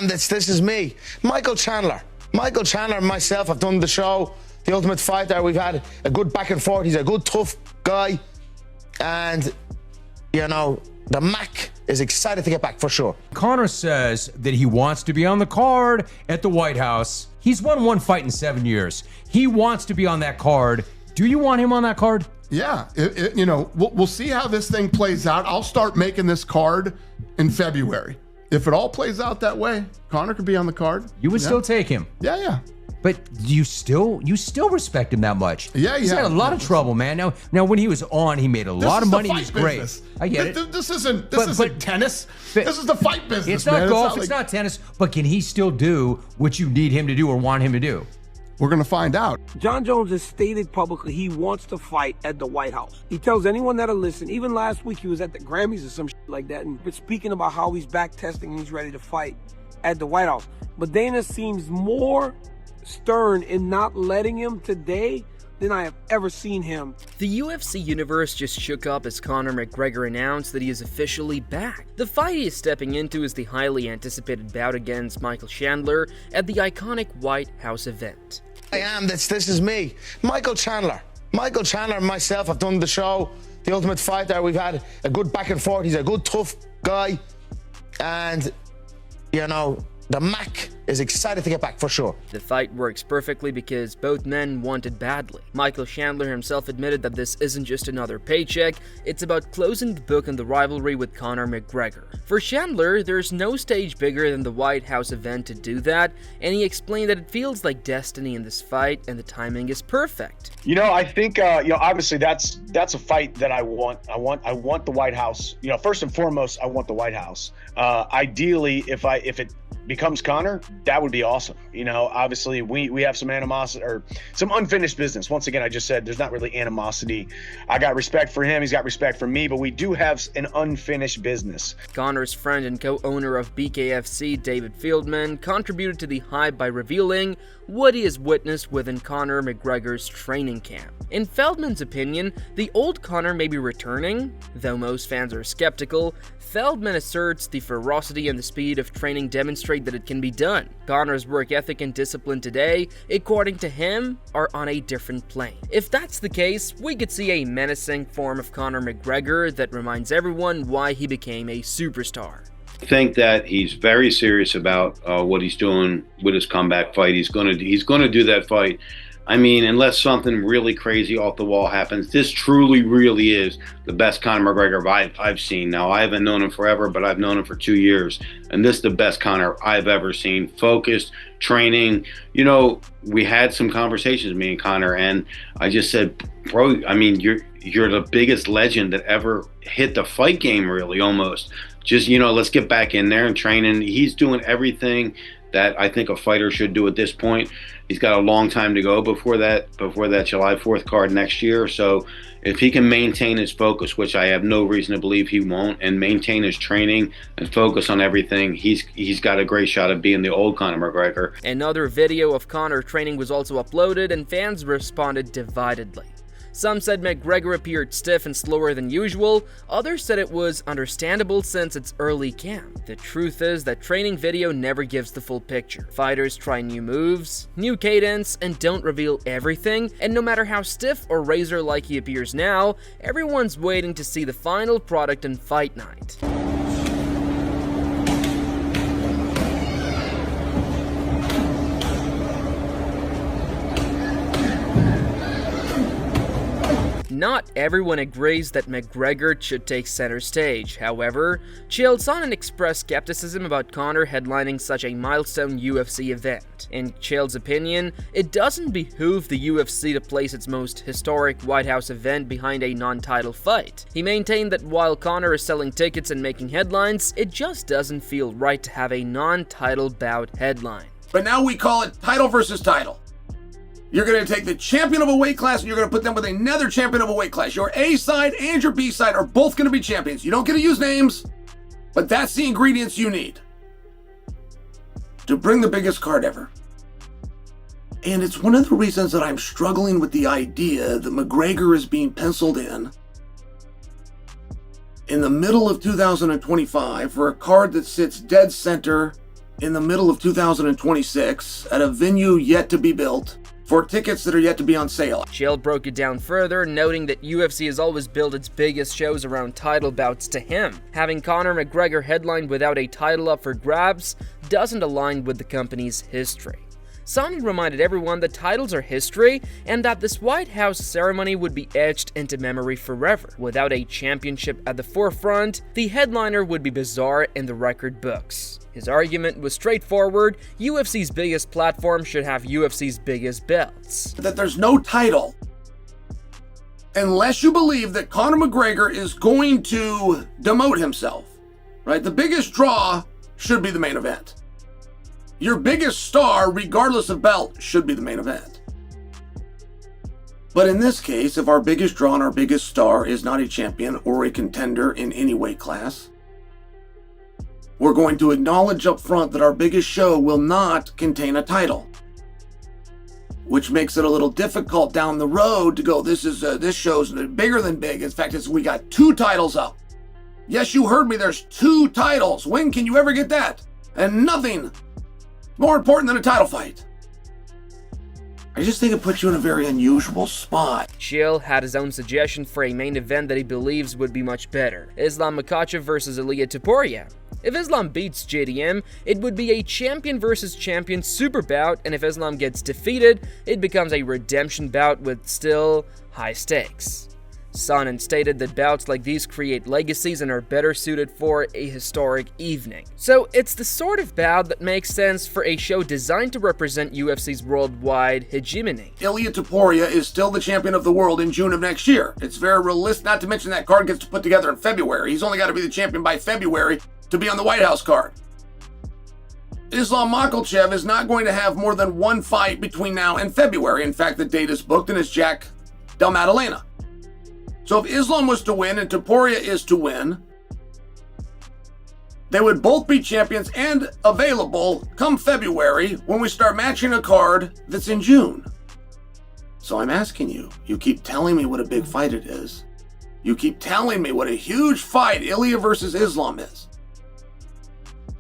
This is me, Michael Chandler. Michael Chandler and myself have done the show, The Ultimate Fighter. We've had a good back and forth. He's a good, tough guy. And, you know, the Mac is excited to get back for sure. Conor says that he wants to be on the card at the White House. He's won one fight in 7 years. He wants to be on that card. Do you want him on that card? Yeah, you know, we'll see how this thing plays out. I'll start making this card in February. If it all plays out that way, Conor could be on the card. You would still take him. Yeah. But you still respect him that much. Yeah. He's had a lot of trouble, man. Now when he was on, he made a lot of money. He's great. I get it. This isn't tennis. This is the fight business. It's not man. golf. It's not tennis. But can he still do what you need him to do or want him to do? We're going to find out. Jon Jones has stated publicly he wants to fight at the White House. He tells anyone that'll listen, even last week he was at the Grammys or some shit like that, and speaking about how he's back testing and he's ready to fight at the White House. But Dana seems more stern in not letting him today than I have ever seen him. The UFC universe just shook up as Conor McGregor announced that he is officially back. The fight he is stepping into is the highly anticipated bout against Michael Chandler at the iconic White House event. This is me, Michael Chandler. Michael Chandler and myself have done the show, The Ultimate Fighter. We've had a good back and forth. He's a good, tough guy. And, you know, the Mac is excited to get back for sure. The fight works perfectly because both men want it badly. Michael Chandler himself admitted that this isn't just another paycheck, it's about closing the book on the rivalry with Conor McGregor. For Chandler, there's no stage bigger than the White House event to do that, and he explained that it feels like destiny in this fight and the timing is perfect. You know, I think obviously that's a fight that I want. I want the White House. You know, first and foremost, I want the White House. Ideally, if it becomes Conor, that would be awesome. You know, obviously we have some animosity or some unfinished business. Once again, I just said there's not really animosity. I got respect for him. He's got respect for me, but we do have an unfinished business. Conor's friend and co-owner of BKFC, David Feldman, contributed to the hype by revealing what he has witnessed within Conor McGregor's training camp. In Feldman's opinion, the old Conor may be returning, though most fans are skeptical. Feldman asserts the ferocity and the speed of training demonstrate that it can be done. Conor's work ethic and discipline today, according to him, are on a different plane. If that's the case, we could see a menacing form of Conor McGregor that reminds everyone why he became a superstar. I think that he's very serious about what he's doing with his comeback fight. He's gonna do that fight. I mean, unless something really crazy off the wall happens, this truly, really is the best Conor McGregor I've seen. Now, I haven't known him forever, but I've known him for 2 years, and this is the best Conor I've ever seen. Focused, training. You know, we had some conversations, me and Conor, and I just said, bro, I mean, you're the biggest legend that ever hit the fight game, really, almost. Just, you know, let's get back in there and train. And he's doing everything that I think a fighter should do at this point. He's got a long time to go before that July 4th card next year. So if he can maintain his focus, which I have no reason to believe he won't, and maintain his training and focus on everything, he's got a great shot at being the old Conor McGregor. Another video of Conor training was also uploaded, and fans responded dividedly. Some said McGregor appeared stiff and slower than usual, others said it was understandable since it's early camp. The truth is that training video never gives the full picture. Fighters try new moves, new cadence, and don't reveal everything, and no matter how stiff or razor-like he appears now, everyone's waiting to see the final product on fight night. Not everyone agrees that McGregor should take center stage. However, Chael Sonnen expressed skepticism about Conor headlining such a milestone UFC event. In Chael's opinion, it doesn't behoove the UFC to place its most historic White House event behind a non-title fight. He maintained that while Conor is selling tickets and making headlines, it just doesn't feel right to have a non-title bout headline. But now we call it title versus title. You're going to take the champion of a weight class and you're going to put them with another champion of a weight class. Your A side and your B side are both going to be champions. You don't get to use names, but that's the ingredients you need to bring the biggest card ever. And it's one of the reasons that I'm struggling with the idea that McGregor is being penciled in the middle of 2025 for a card that sits dead center in the middle of 2026 at a venue yet to be built for tickets that are yet to be on sale. Chael broke it down further, noting that UFC has always built its biggest shows around title bouts to him. Having Conor McGregor headlined without a title up for grabs doesn't align with the company's history. Sonnen reminded everyone that titles are history and that this White House ceremony would be etched into memory forever. Without a championship at the forefront, the headliner would be bizarre in the record books. His argument was straightforward: UFC's biggest platform should have UFC's biggest belts. That there's no title unless you believe that Conor McGregor is going to demote himself, right? The biggest draw should be the main event. Your biggest star, regardless of belt, should be the main event. But in this case, if our biggest draw and our biggest star is not a champion or a contender in any weight class, we're going to acknowledge up front that our biggest show will not contain a title, which makes it a little difficult down the road to go, this show's bigger than big. In fact, we got 2 titles up. Yes, you heard me, there's 2 titles. When can you ever get that? And nothing more important than a title fight. I just think it puts you in a very unusual spot. Chael had his own suggestion for a main event that he believes would be much better: Islam Makhachev versus Ilia Topuria. If Islam beats JDM, it would be a champion versus champion super bout, and if Islam gets defeated, it becomes a redemption bout with still high stakes. Sonnen stated that bouts like these create legacies and are better suited for a historic evening. So it's the sort of bout that makes sense for a show designed to represent UFC's worldwide hegemony. Ilia Topuria is still the champion of the world in June of next year. It's very realistic, not to mention that card gets put together in February. He's only got to be the champion by February to be on the White House card. Islam Makhachev is not going to have more than 1 fight between now and February. In fact, the date is booked and it's Jack Del Maddalena. So if Islam was to win and Topuria is to win, they would both be champions and available come February when we start matching a card that's in June. So I'm asking you, you keep telling me what a big fight it is. You keep telling me what a huge fight Ilia versus Islam is.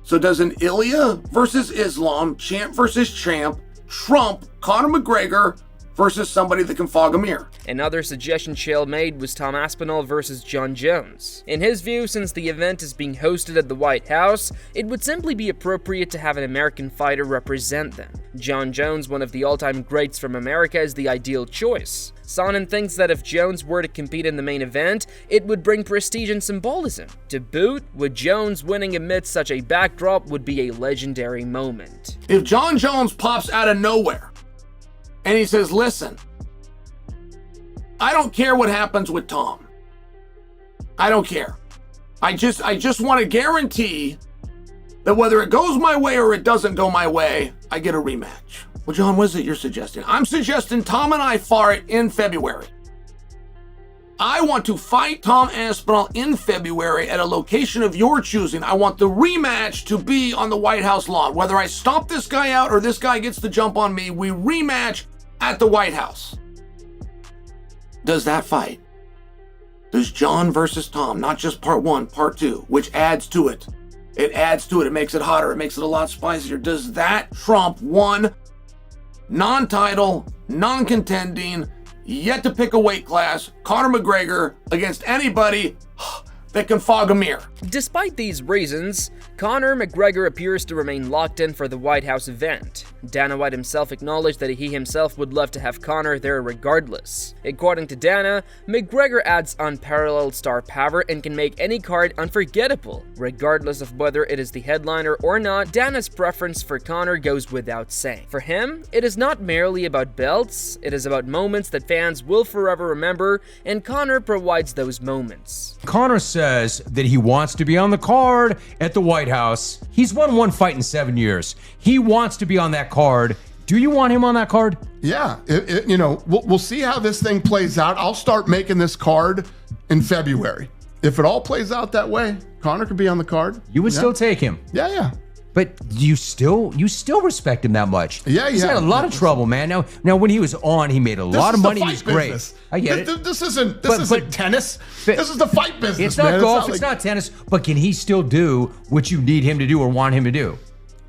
So does an Ilia versus Islam, champ versus champ, trump Conor McGregor versus somebody that can fog a mirror? Another suggestion Chael made was Tom Aspinall versus Jon Jones. In his view, since the event is being hosted at the White House, it would simply be appropriate to have an American fighter represent them. Jon Jones, one of the all-time greats from America, is the ideal choice. Sonnen thinks that if Jones were to compete in the main event, it would bring prestige and symbolism. To boot, with Jones winning amidst such a backdrop would be a legendary moment. If Jon Jones pops out of nowhere and he says, listen, I don't care what happens with Tom. I don't care. I just want to guarantee that whether it goes my way or it doesn't go my way, I get a rematch. Well, John, what is it you're suggesting? I'm suggesting Tom and I fight in February. I want to fight Tom Aspinall in February at a location of your choosing. I want the rematch to be on the White House lawn. Whether I stomp this guy out or this guy gets the jump on me, we rematch at the White House. Does that fight? Does John versus Tom, not just part 1, part 2, which adds to it. It adds to it. It makes it hotter. It makes it a lot spicier. Does that trump one non-title, non-contending, yet to pick a weight class, Conor McGregor against anybody that can fog a mirror? Despite these reasons, Conor McGregor appears to remain locked in for the White House event. Dana White himself acknowledged that he himself would love to have Conor there regardless. According to Dana, McGregor adds unparalleled star power and can make any card unforgettable. Regardless of whether it is the headliner or not, Dana's preference for Conor goes without saying. For him, it is not merely about belts, it is about moments that fans will forever remember, and Conor provides those moments. Conor says that he wants to be on the card at the White House. He's won 1 fight in 7 years. He wants to be on that card. Do you want him on that card? Yeah, we'll see how this thing plays out. I'll start making this card in February. If it all plays out that way, Conor could be on the card. You would still take him. Yeah. But you still respect him that much. Yeah. He's had a lot of trouble, man. Now when he was on, he made a lot of money. He was great. Business. I get it. This isn't tennis. This is the fight business. It's not golf. It's not tennis. But can he still do what you need him to do or want him to do?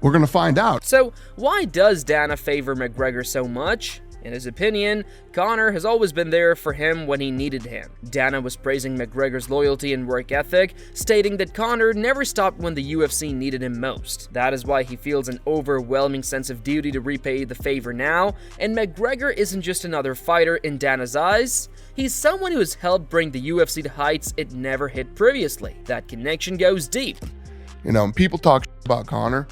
We're going to find out. So why does Dana favor McGregor so much? In his opinion, Conor has always been there for him when he needed him. Dana was praising McGregor's loyalty and work ethic, stating that Conor never stopped when the UFC needed him most. That is why he feels an overwhelming sense of duty to repay the favor now, and McGregor isn't just another fighter in Dana's eyes. He's someone who has helped bring the UFC to heights it never hit previously. That connection goes deep. You know, people talk about Conor.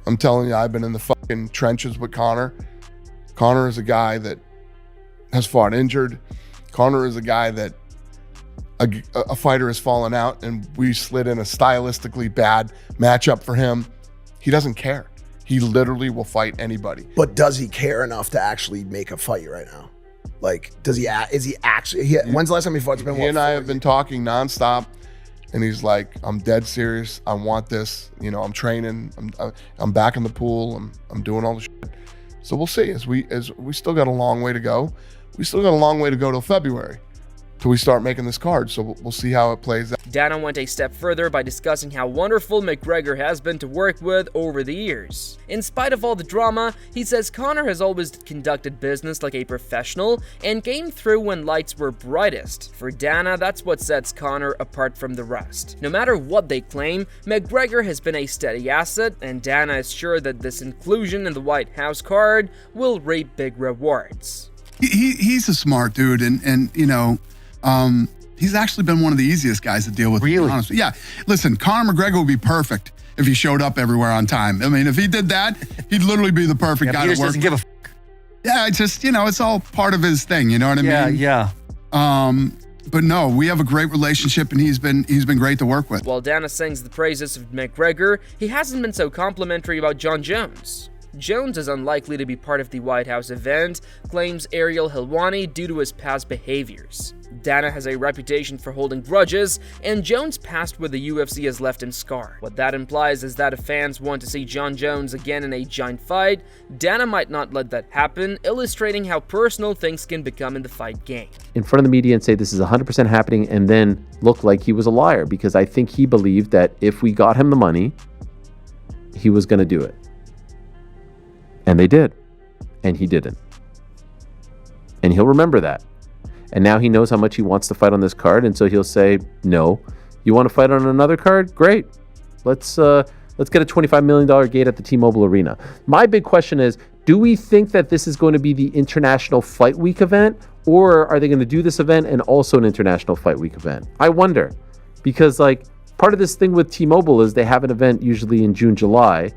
I'm telling you, I've been in the fucking trenches with Conor. Conor is a guy that has fought injured. Conor is a guy that a fighter has fallen out and we slid in a stylistically bad matchup for him. He doesn't care. He literally will fight anybody. But does he care enough to actually make a fight right now? Like, is he actually, when's the last time he fought? It's been, he and I have been talking nonstop, and he's like, I'm dead serious. I want this. You know, I'm training. I'm back in the pool. I'm doing all the shit. So we'll see. As we still got a long way to go. We still got a long way to go till February, till we start making this card. So we'll see how it plays out. Dana went a step further by discussing how wonderful McGregor has been to work with over the years. In spite of all the drama, he says Conor has always conducted business like a professional and came through when lights were brightest. For Dana, that's what sets Conor apart from the rest. No matter what they claim, McGregor has been a steady asset, and Dana is sure that this inclusion in the White House card will reap big rewards. He's a smart dude, and you know, he's actually been one of the easiest guys to deal with. Really? Honestly. Yeah. Listen, Conor McGregor would be perfect if he showed up everywhere on time. I mean, if he did that, he'd literally be the perfect guy to work doesn't give a Yeah, it's just, you know, it's all part of his thing. You know what I mean? Yeah. But no, we have a great relationship, and he's been great to work with. While Dana sings the praises of McGregor, he hasn't been so complimentary about Jon Jones. Jones is unlikely to be part of the White House event, claims Ariel Helwani due to his past behaviors. Dana has a reputation for holding grudges, and Jones' past with the UFC has left him scarred. What that implies is that if fans want to see Jon Jones again in a giant fight, Dana might not let that happen, illustrating how personal things can become in the fight game. In front of the media and say this is 100% happening, and then look like he was a liar, because I think he believed that if we got him the money, he was going to do it. And they did. And he didn't. And he'll remember that. And now he knows how much he wants to fight on this card, and so he'll say, no. You want to fight on another card? Great. Let's get a $25 million gate at the T-Mobile Arena. My big question is, do we think that this is going to be the International Fight Week event, or are they going to do this event and also an International Fight Week event? I wonder. Because, like, part of this thing with T-Mobile is they have an event usually in June, July.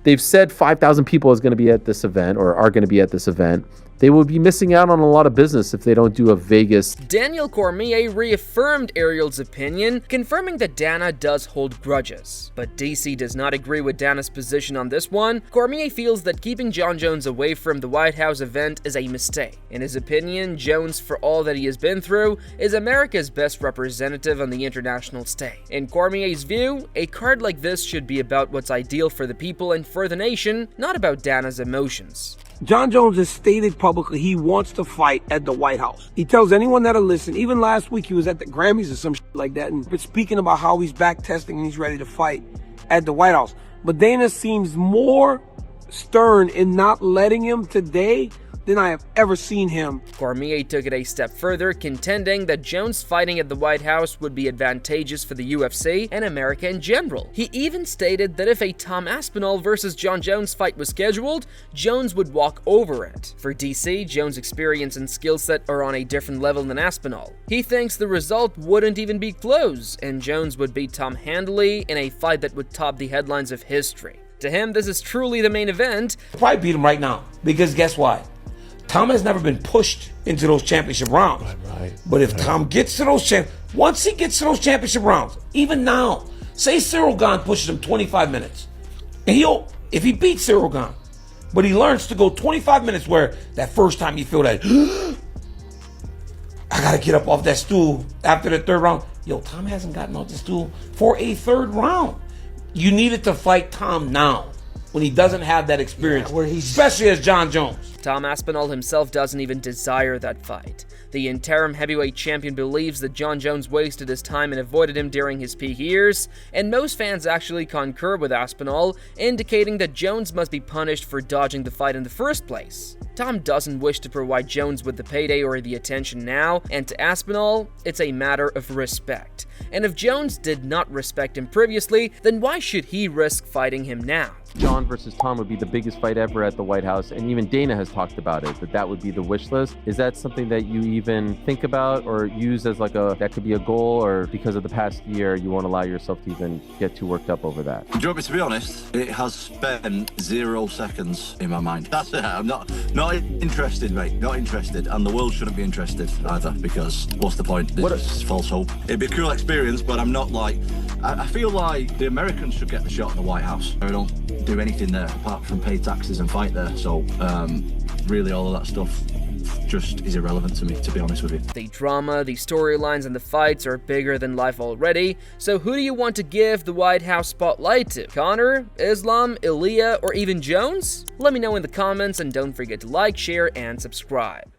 They've said 5,000 people is going to be at this event, or are going to be at this event. They will be missing out on a lot of business if they don't do a Vegas. Daniel Cormier reaffirmed Ariel's opinion, confirming that Dana does hold grudges. But DC does not agree with Dana's position on this one. Cormier feels that keeping Jon Jones away from the White House event is a mistake. In his opinion, Jones, for all that he has been through, is America's best representative on the international stage. In Cormier's view, a card like this should be about what's ideal for the people and for the nation, not about Dana's emotions. Jon Jones has stated publicly he wants to fight at the White House. He tells anyone that'll listen, even last week he was at the Grammys or some shit like that, and speaking about how he's back testing and he's ready to fight at the White House. But Dana seems more stern in not letting him today than I have ever seen him. Cormier took it a step further, contending that Jones fighting at the White House would be advantageous for the UFC and America in general. He even stated that if a Tom Aspinall versus Jon Jones fight was scheduled, Jones would walk over it. For DC, Jones' experience and skill set are on a different level than Aspinall. He thinks the result wouldn't even be close, and Jones would beat Tom handily in a fight that would top the headlines of history. To him, this is truly the main event. Probably beat him right now, because guess what? Tom has never been pushed into those championship rounds. But if Tom gets to those once he gets to those championship rounds, even now, say Cyril Gane pushes him 25 minutes. And if he beats Cyril Gane, but he learns to go 25 minutes where that first time you feel that, I gotta get up off that stool after the third round. Yo, Tom hasn't gotten off the stool for a third round. You needed to fight Tom now, when he doesn't have that experience, especially as Jon Jones. Tom Aspinall himself doesn't even desire that fight. The interim heavyweight champion believes that Jon Jones wasted his time and avoided him during his peak years, and most fans actually concur with Aspinall, indicating that Jones must be punished for dodging the fight in the first place. Tom doesn't wish to provide Jones with the payday or the attention now, and to Aspinall, it's a matter of respect. And if Jones did not respect him previously, then why should he risk fighting him now? Jon versus Tom would be the biggest fight ever at the White House, and even Dana has talked about it, that would be the wish list. Is that something that you even think about or use as that could be a goal, or because of the past year, you won't allow yourself to even get too worked up over that? Do you want me to be honest? It has spent 0 seconds in my mind. That's it. I'm not interested, mate. Not interested. And the world shouldn't be interested either, because what's the point? It's false hope. It'd be a cool experience, but I'm not I feel like the Americans should get the shot in the White House. I don't do anything there apart from pay taxes and fight there. So really all of that stuff just is irrelevant to me, to be honest with you. The drama, the storylines, and the fights are bigger than life already, so who do you want to give the White House spotlight to? Conor, Islam, Ilia, or even Jones? Let me know in the comments, and don't forget to like, share, and subscribe.